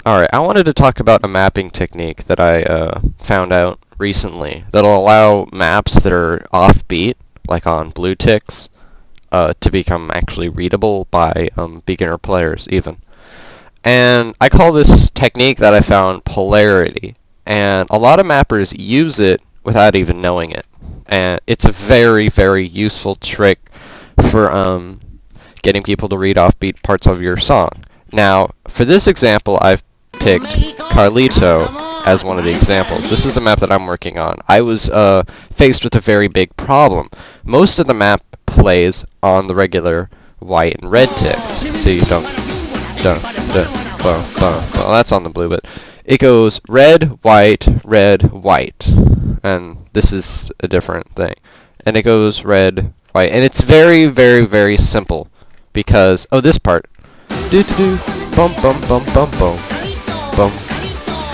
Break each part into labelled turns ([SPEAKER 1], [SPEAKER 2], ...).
[SPEAKER 1] Alright, I wanted to talk about a mapping technique that I found out recently that'll allow maps that are offbeat, like on blue ticks, to become actually readable by beginner players even. And I call this technique that I found Polarity. And a lot of mappers use it without even knowing it. And it's a very, very useful trick for getting people to read offbeat parts of your song. Now, for this example, I've picked Carlito as one of the examples. This is a map that I'm working on. I was faced with a very big problem. Most of the map plays on the regular white and red ticks. See, well, that's on the blue, but it goes red, white, and this is a different thing. And it goes red, white, and it's very, very, very simple because this part, do do do, bum bum bum bum bum, bum,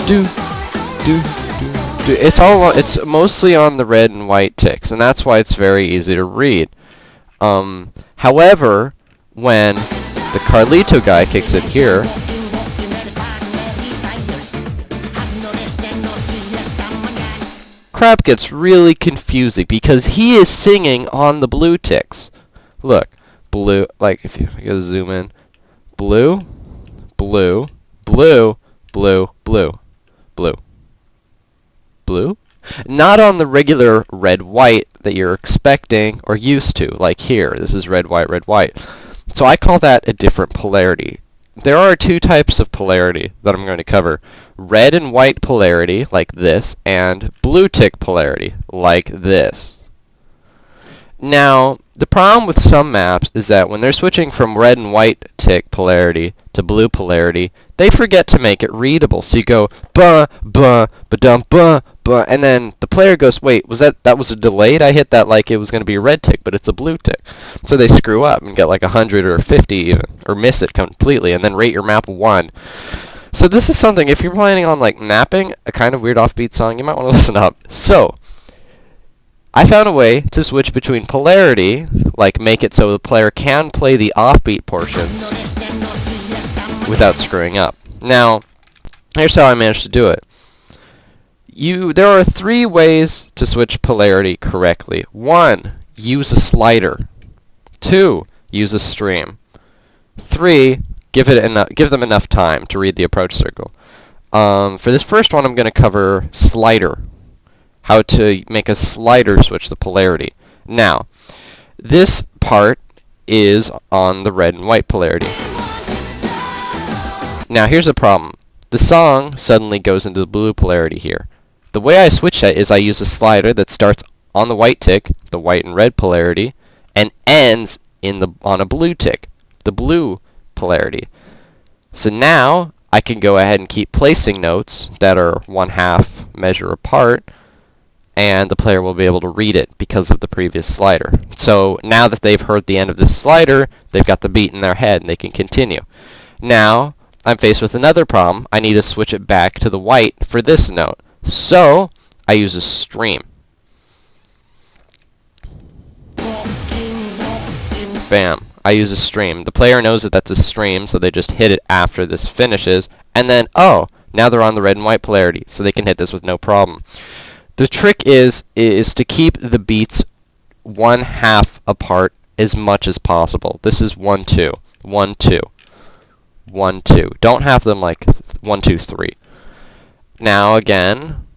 [SPEAKER 1] do do do do. It's mostly on the red and white ticks, and that's why it's very easy to read. However, when the Carlito guy kicks in here, crap gets really confusing because he is singing on the blue ticks. Look, blue, like if you go zoom in, blue, blue, blue, blue, blue, blue, blue. Not on the regular red-white that you're expecting or used to, like here. This is red, white, red, white. So I call that a different polarity. There are two types of polarity that I'm going to cover. Red and white polarity, like this, and blue tick polarity, like this. Now, the problem with some maps is that when they're switching from red and white tick polarity to blue polarity, they forget to make it readable. So you go ba ba ba dum ba ba, and then the player goes, wait, that was a delayed? I hit that like it was going to be a red tick, but it's a blue tick. So they screw up and get like 100 or 50 even, or miss it completely, and then rate your map 1. So this is something, if you're planning on like mapping a kind of weird offbeat song, you might want to listen up. So I found a way to switch between polarity, like make it so the player can play the offbeat portions without screwing up. Now, here's how I managed to do it. There are 3 ways to switch polarity correctly. 1, use a slider. 2, use a stream. 3, give them enough time to read the approach circle. For this first one, I'm going to cover slider. How to make a slider switch the polarity. Now, this part is on the red and white polarity. Now, here's the problem. The song suddenly goes into the blue polarity here. The way I switch that is I use a slider that starts on the white tick, the white and red polarity, and ends on a blue tick, the blue polarity. So now I can go ahead and keep placing notes that are 1/2 measure apart, and the player will be able to read it because of the previous slider. So now that they've heard the end of this slider, they've got the beat in their head and they can continue. Now I'm faced with another problem. I need to switch it back to the white for this note. So I use a stream. Bam. I use a stream. The player knows that that's a stream, so they just hit it after this finishes, and then, now they're on the red and white polarity, so they can hit this with no problem. The trick is to keep the beats 1/2 apart as much as possible. This is 1 2 1 2 1 2. Don't have them like 1 2 3. Now again,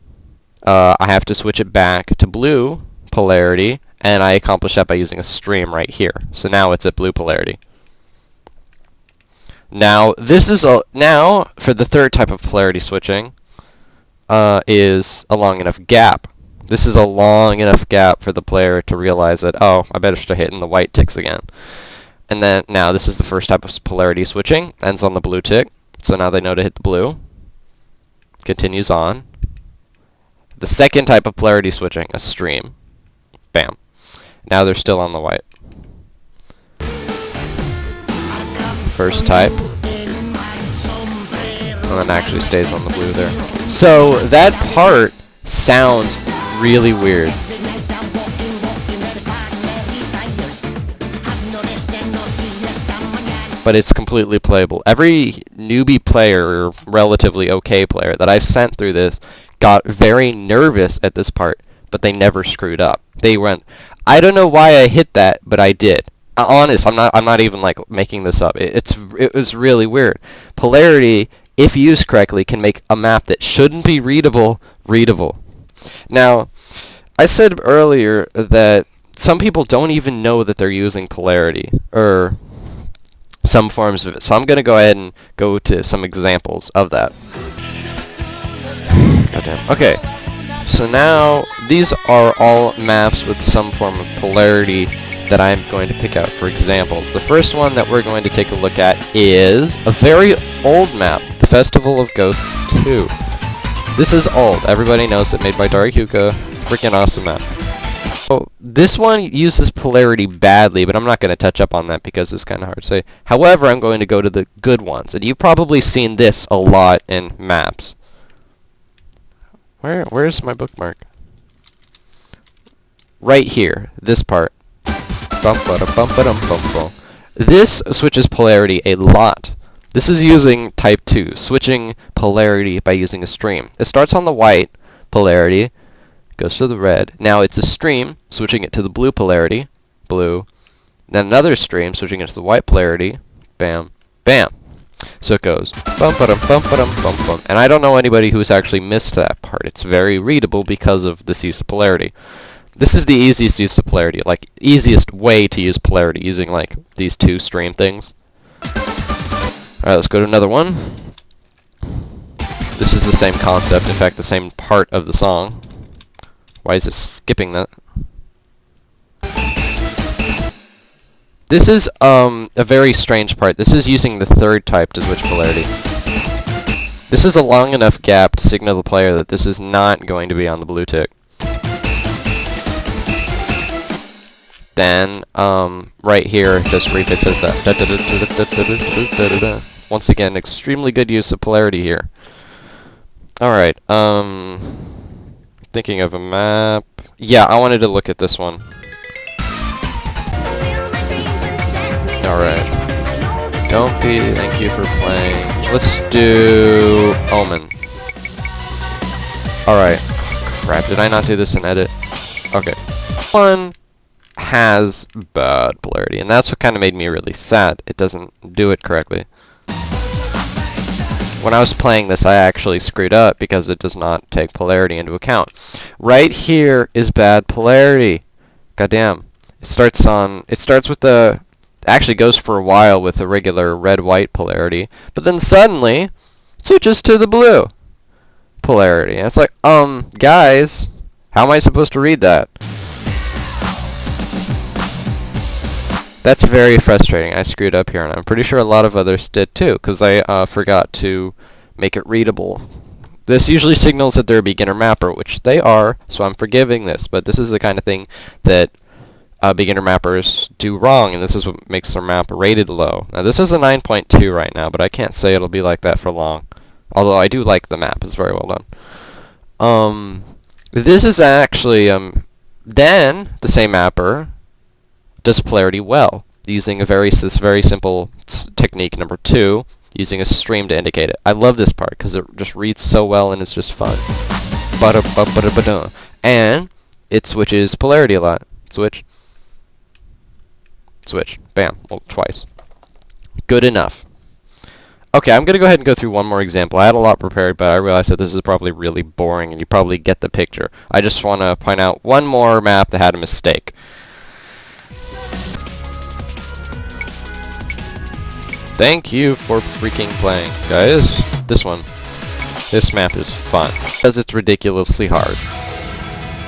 [SPEAKER 1] I have to switch it back to blue polarity, and I accomplish that by using a stream right here. So now it's at blue polarity. Now now for the third type of polarity switching is a long enough gap. This is a long enough gap for the player to realize that, I better start hitting the white ticks again. And then now this is the first type of polarity switching. Ends on the blue tick. So now they know to hit the blue. Continues on. The second type of polarity switching, a stream. Bam. Now they're still on the white. First type. And then actually stays on the blue there. So that part sounds really weird. but it's completely playable. Every newbie player, or relatively okay player, that I've sent through this got very nervous at this part, but they never screwed up. They went, I don't know why I hit that, but I did. Honest, I'm not even like making this up. It was really weird. Polarity, if used correctly, can make a map that shouldn't be readable readable. Now, I said earlier that some people don't even know that they're using polarity, or some forms of it. So I'm going to go ahead and go to some examples of that. Goddamn. Okay, so now these are all maps with some form of polarity that I'm going to pick out for examples. The first one that we're going to take a look at is a very old map, the Festival of Ghosts 2. This is old. Everybody knows it, made by Darikuka. Freaking awesome map. So this one uses polarity badly, but I'm not going to touch up on that because it's kind of hard to say. However, I'm going to go to the good ones, and you've probably seen this a lot in maps. Where's my bookmark? Right here, this part. This switches polarity a lot. This is using type 2, switching polarity by using a stream. It starts on the white polarity, goes to the red. Now it's a stream, switching it to the blue polarity, blue. Then another stream, switching it to the white polarity, bam, bam. So it goes bum ba dum bum ba dum bum bum. And I don't know anybody who's actually missed that part. It's very readable because of this use of polarity. This is the easiest use of polarity, like easiest way to use polarity, using like these two stream things. Alright, let's go to another one. This is the same concept, in fact the same part of the song. Why is it skipping that? This is a very strange part. This is using the third type to switch polarity. This is a long enough gap to signal the player that this is not going to be on the blue tick. Then, right here, just refit says that. Once again, extremely good use of polarity here. Alright, thinking of a map. Yeah, I wanted to look at this one. Alright. Don't be, thank you for playing. Let's do Omen. Alright. Crap, did I not do this in edit? Okay. One has bad polarity, and that's what kind of made me really sad. It doesn't do it correctly. When I was playing this, I actually screwed up because it does not take polarity into account. Right here is bad polarity. Goddamn. It starts with the, actually goes for a while with the regular red-white polarity, but then suddenly it switches to the blue polarity. And it's like, guys, how am I supposed to read that? That's very frustrating. I screwed up here, and I'm pretty sure a lot of others did too, because I forgot to make it readable. This usually signals that they're a beginner mapper, which they are, so I'm forgiving this, but this is the kind of thing that beginner mappers do wrong, and this is what makes their map rated low. Now this is a 9.2 right now, but I can't say it'll be like that for long. Although I do like the map, it's very well done. This is actually, then the same mapper does polarity well, using this very simple technique number 2, using a stream to indicate it. I love this part because it just reads so well and it's just fun. And it switches polarity a lot. Switch. Switch. Bam. Well, twice. Good enough. Okay, I'm going to go ahead and go through one more example. I had a lot prepared, but I realized that this is probably really boring and you probably get the picture. I just want to point out one more map that had a mistake. Thank you for freaking playing, guys. This one. This map is fun. Because it's ridiculously hard.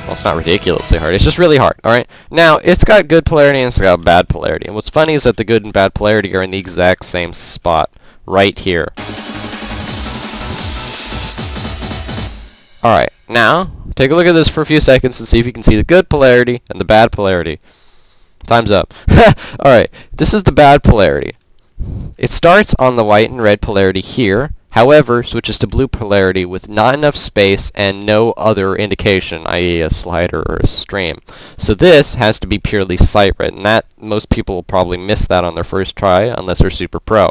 [SPEAKER 1] Well, it's not ridiculously hard. It's just really hard, alright? Now, it's got good polarity and it's got bad polarity. And what's funny is that the good and bad polarity are in the exact same spot. Right here. Alright, now, take a look at this for a few seconds and see if you can see the good polarity and the bad polarity. Time's up. Alright, this is the bad polarity. It starts on the white and red polarity here. However, switches to blue polarity with not enough space and no other indication, i.e. a slider or a stream. So this has to be purely sight-read, and that most people will probably miss that on their first try unless they're super pro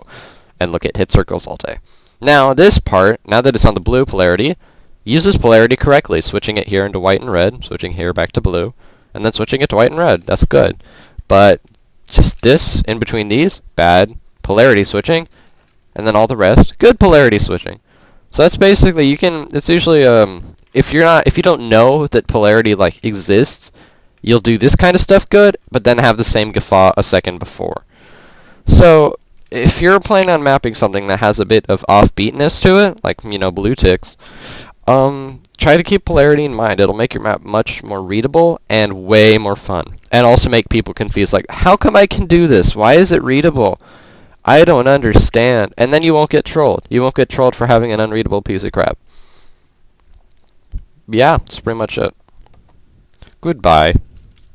[SPEAKER 1] and look at hit circles all day. Now this part, now that it's on the blue polarity, uses polarity correctly, switching it here into white and red, switching here back to blue, and then switching it to white and red. That's good. But just this, in between these, bad polarity switching, and then all the rest, good polarity switching. So that's basically, it's usually, if you don't know that polarity, like, exists, you'll do this kind of stuff good, but then have the same guffaw a second before. So, if you're planning on mapping something that has a bit of offbeatness to it, like, blue ticks, try to keep polarity in mind. It'll make your map much more readable and way more fun. And also make people confused, like, how come I can do this? Why is it readable? I don't understand. And then you won't get trolled. You won't get trolled for having an unreadable piece of crap. Yeah, that's pretty much it. Goodbye.